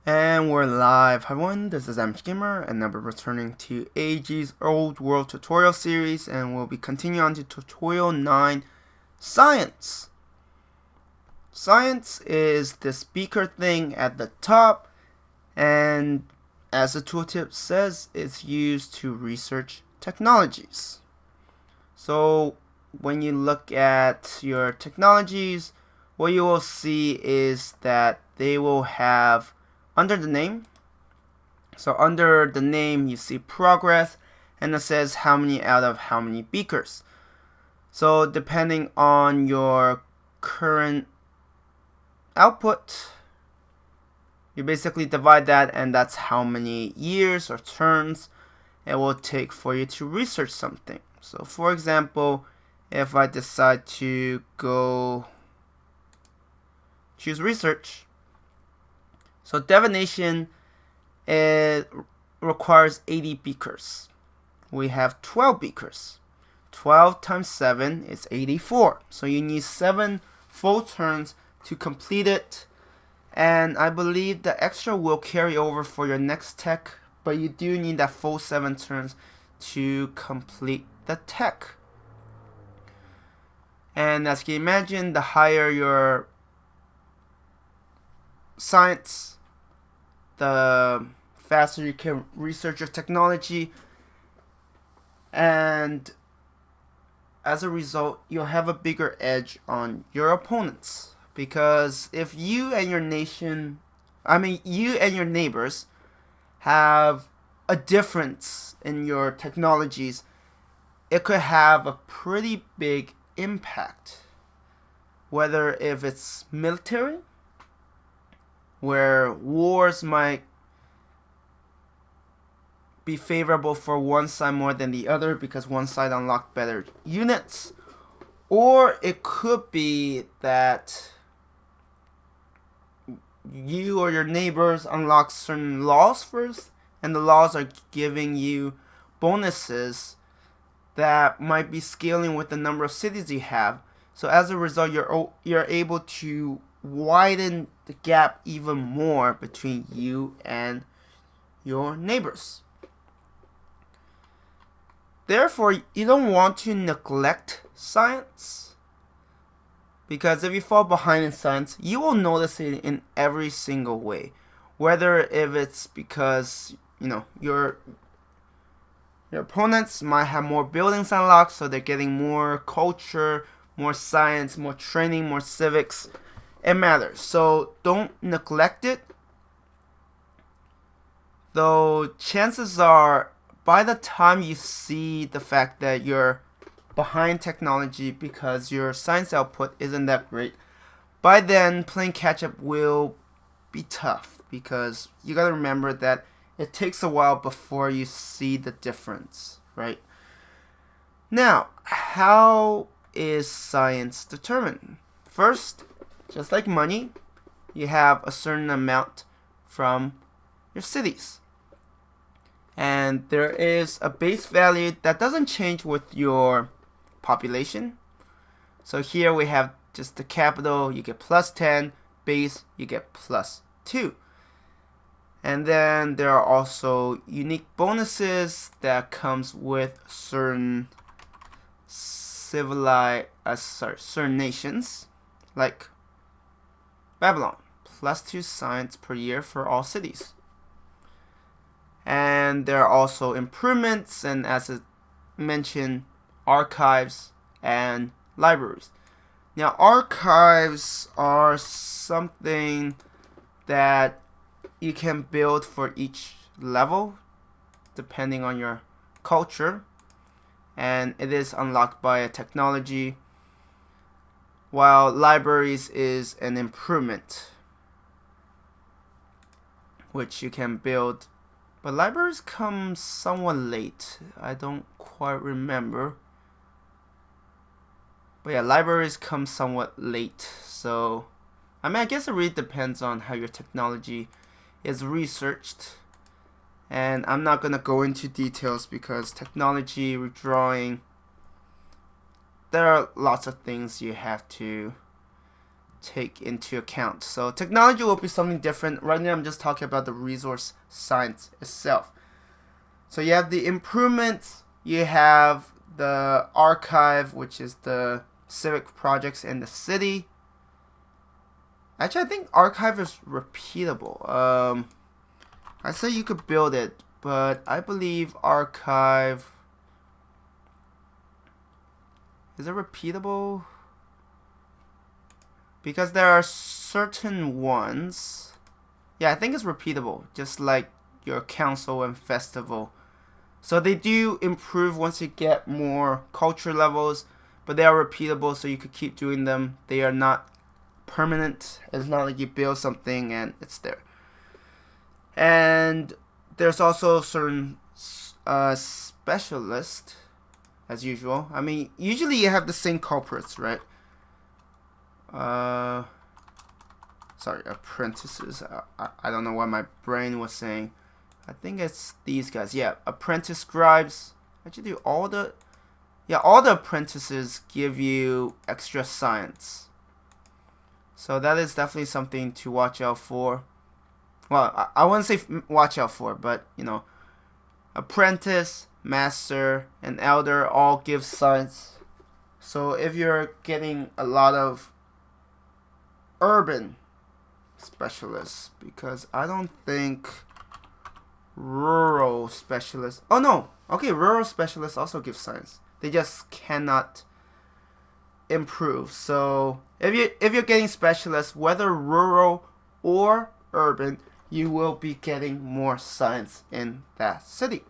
And we're live. Hi everyone, this is Gamer, and I'll be returning to AG's Old World tutorial series, and we'll be continuing on to tutorial 9, Science. Science is this beaker thing at the top, and as the tooltip says, it's used to research technologies. So when you look at your technologies, what you will see is that they will have under the name. So under the name you see progress, and it says how many out of how many beakers. So depending on your current output, you basically divide that, and that's how many years or turns it will take for you to research something. So for example, if I decide to go choose research, so divination, it requires 80 beakers. We have 12 beakers. 12 times 7 is 84. So you need 7 full turns to complete it. And I believe the extra will carry over for your next tech, but you do need that full 7 turns to complete the tech. And as you can imagine, the higher your science, the faster you can research your technology, and as a result you'll have a bigger edge on your opponents, because if you and your neighbors have a difference in your technologies, it could have a pretty big impact, whether if it's military, where wars might be favorable for one side more than the other because one side unlocked better units, or it could be that you or your neighbors unlock certain laws first, and the laws are giving you bonuses that might be scaling with the number of cities you have. So as a result, you're able to widen the gap even more between you and your neighbors. Therefore, you don't want to neglect science, because if you fall behind in science, you will notice it in every single way. Whether if it's because your opponents might have more buildings unlocked, so they're getting more culture, more science, more training, more civics. It matters. So don't neglect it. Though chances are, by the time you see the fact that you're behind technology because your science output isn't that great, by then playing catch up will be tough, because you gotta remember that it takes a while before you see the difference, right? Now, how is science determined? First, just like money, you have a certain amount from your cities. And there is a base value that doesn't change with your population. So here we have just the capital, you get plus 10, base, you get plus 2. And then there are also unique bonuses that comes with certain certain nations, like Babylon, plus 2 science per year for all cities. And there are also improvements, and as I mentioned, archives and libraries. Now, archives are something that you can build for each level depending on your culture, and it is unlocked by a technology, while libraries is an improvement which you can build. But libraries come somewhat late. I don't quite remember. But yeah, libraries come somewhat late. So, I guess it really depends on how your technology is researched. And I'm not going to go into details because technology, redrawing, there are lots of things you have to take into account. So technology will be something different. Right now I'm just talking about the resource science itself. So you have the improvements, you have the archive, which is the civic projects in the city. Actually, I think archive is repeatable. I say you could build it, but I believe archive, is it repeatable? Because there are certain ones. Yeah, I think it's repeatable, just like your council and festival. So they do improve once you get more culture levels, but they are repeatable, so you could keep doing them. They are not permanent. It's not like you build something and it's there. And there's also certain specialists, as usual. I mean, usually you have the same culprits, right? Sorry, apprentices. I don't know what my brain was saying. I think it's these guys. Yeah, apprentice scribes. Actually, all the apprentices give you extra science. So that is definitely something to watch out for. Well, I wouldn't say watch out for, but you know, apprentice, master, and elder all give science. So if you're getting a lot of urban specialists, because I don't think rural specialists. Oh no, okay, rural specialists also give science. They just cannot improve. So if you're getting specialists, whether rural or urban, you will be getting more science in that city.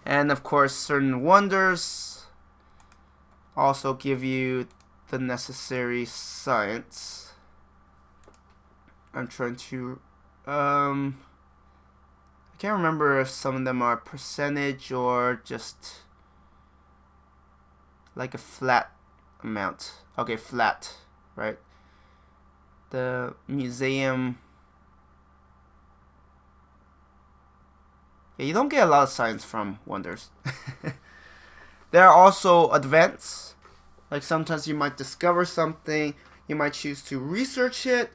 And of course, certain wonders also give you the necessary science. I'm trying to I can't remember if some of them are percentage or just like a flat amount. Okay, flat, right? The museum. Yeah, you don't get a lot of science from wonders. There are also advanced. Like sometimes you might discover something, you might choose to research it,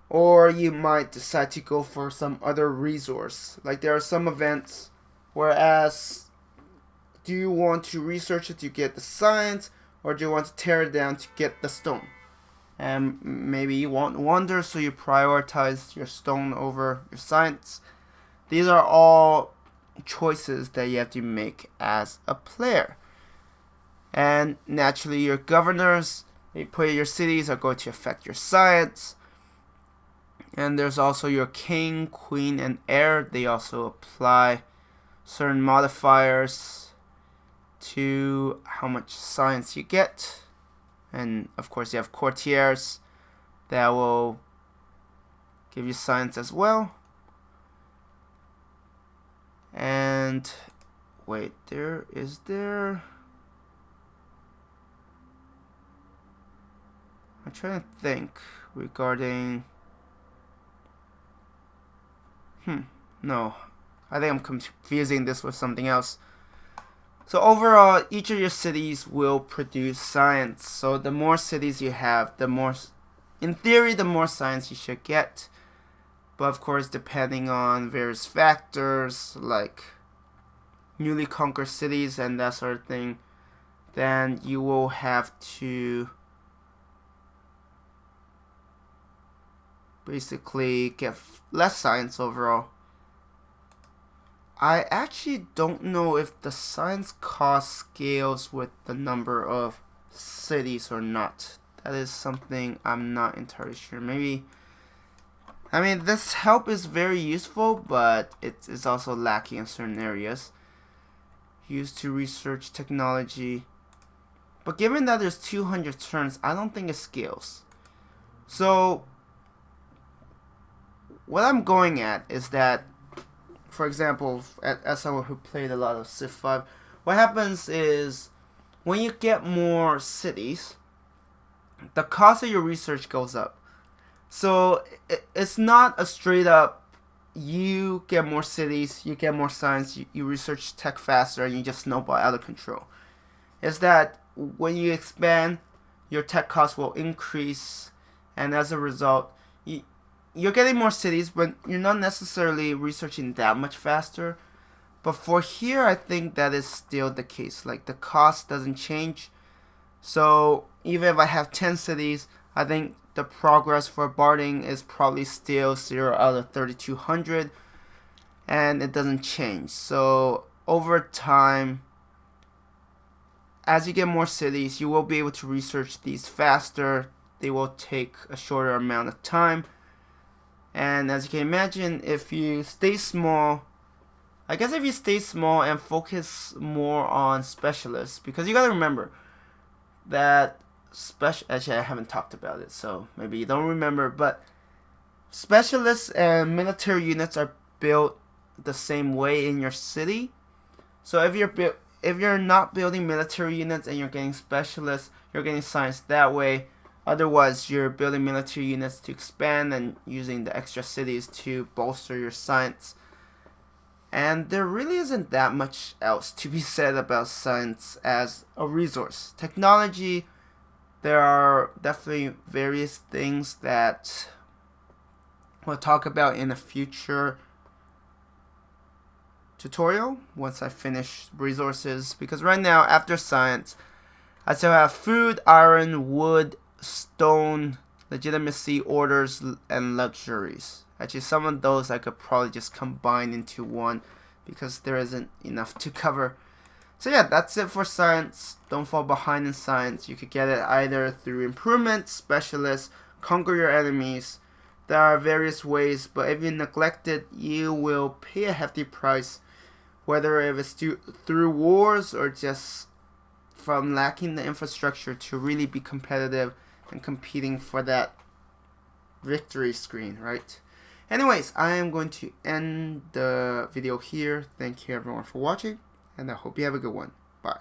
or you might decide to go for some other resource. Like there are some events, whereas do you want to research it to get the science, or do you want to tear it down to get the stone? And maybe you want wonder, so you prioritize your stone over your science. These are all choices that you have to make as a player. And naturally your governors, they put your cities are going to affect your science. And there's also your king, queen, and heir. They also apply certain modifiers to how much science you get. And of course you have courtiers that will give you science as well. And wait, is there I'm trying to think regarding no, I think I'm confusing this with something else. So overall, each of your cities will produce science. So the more cities you have, the more, in theory, the more science you should get. But of course, depending on various factors like newly conquered cities and that sort of thing, then you will have to basically get less science overall. I actually don't know if the science cost scales with the number of cities or not. That is something I'm not entirely sure. Maybe, I mean, this help is very useful, but it's also lacking in certain areas. Used to research technology. But given that there's 200 turns, I don't think it scales. So what I'm going at is that, for example, as someone who played a lot of Civ 5, what happens is when you get more cities, the cost of your research goes up. So it's not a straight up, you get more cities, you get more science, you research tech faster, and you just snowball out of control. It's that when you expand, your tech costs will increase, and as a result, you're getting more cities, but you're not necessarily researching that much faster. But for here, I think that is still the case. Like, the cost doesn't change. So even if I have 10 cities, I think the progress for Barding is probably still 0 out of 3200, and it doesn't change. So over time, as you get more cities, you will be able to research these faster. They will take a shorter amount of time. And as you can imagine, if you stay small, I guess if you stay small and focus more on specialists, because you gotta remember that actually I haven't talked about it, so maybe you don't remember, but specialists and military units are built the same way in your city. So if you're not building military units and you're getting specialists, you're getting science that way. Otherwise, you're building military units to expand and using the extra cities to bolster your science. And there really isn't that much else to be said about science as a resource. Technology, there are definitely various things that we'll talk about in a future tutorial once I finish resources. Because right now, after science, I still have food, iron, wood, stone, legitimacy, orders, and luxuries. Actually, some of those I could probably just combine into one because there isn't enough to cover. So yeah, that's it for science. Don't fall behind in science. You could get it either through improvement, specialists, conquer your enemies. There are various ways, but if you neglect it, you will pay a hefty price, whether if it's through wars or just from lacking the infrastructure to really be competitive and competing for that victory screen, right? Anyways, I am going to end the video here. Thank you everyone for watching, and I hope you have a good one. Bye.